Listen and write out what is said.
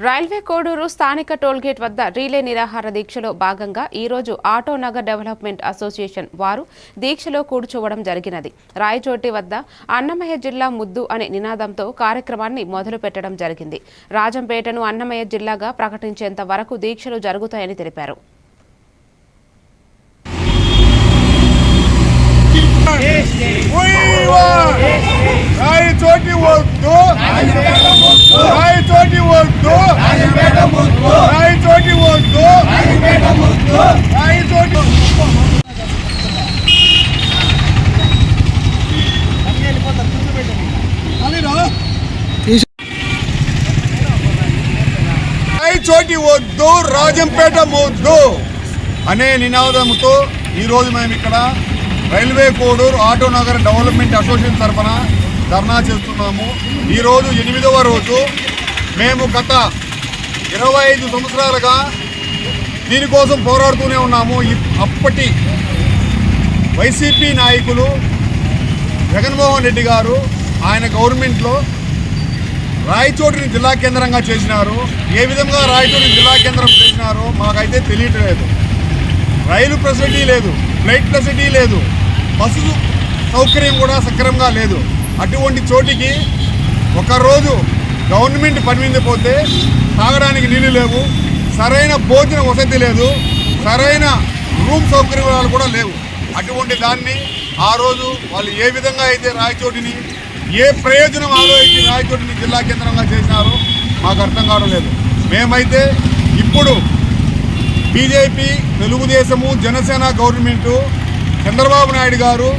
Railway Koduru స్థానిక tollgate వద్ద రీలే నిరాహార దీక్షలో భాగంగా ఈ రోజు ఆటో నగర్ డెవలప్మెంట్ అసోసియేషన్ వారు దీక్షలో కూర్చోవడం జరిగినది. రాయచోటి వద్ద అన్నమయ్య జిల్లా ముద్దు అనే నినాదంతో కార్యక్రమాన్ని మొదలు పెట్టడం జరిగింది. రాజంపేటను అన్నమయ్య జిల్లాగా ప్రకటించేంత వరకు దీక్షలు జరుగుతాయని తెలిపారు. చోటి వద్దు రాజంపేట ముద్దు అనే నినాదంతో ఈరోజు మేము ఇక్కడ railway Koduru auto Nagar development association తరఫున ధర్నా చేస్తున్నాము. ఈరోజు 8వ రోజు. మేము గత 25 సంవత్సరాలుగా దీనికోసం పోరాడుతూనే ఉన్నాము. అప్పటి వైసీపీ నాయకులు జగన్మోహన్ రెడ్డి గారు ఆయన గవర్నమెంట్లో రాయచోటిని జిల్లా కేంద్రంగా చేసినారు. ఏ విధంగా రాయచోటిని జిల్లా కేంద్రం చేసినారో మాకైతే తెలియట్లేదు. రైలు ఫెసిలిటీ లేదు, ఫ్లైట్ ఫెసిలిటీ లేదు, బస్సు సౌకర్యం కూడా సక్రమంగా లేదు. అటువంటి చోటికి ఒకరోజు గవర్నమెంట్ పని మీద పోతే తాగడానికి నీళ్లు లేవు, సరైన భోజన వసతి లేదు, సరైన రూమ్ సౌకర్యాలు కూడా లేవు. అటువంటి దాన్ని ఆ రోజు వాళ్ళు ఏ విధంగా అయితే రాయచోటిని ఏ ప్రయోజనం ఆలోచించి రాయచోటిని జిల్లా కేంద్రంగా చేసినారో మాకు అర్థం కావడం లేదు. మేమైతే ఇప్పుడు బీజేపీ, తెలుగుదేశము, జనసేన గవర్నమెంటు, చంద్రబాబు నాయుడు గారు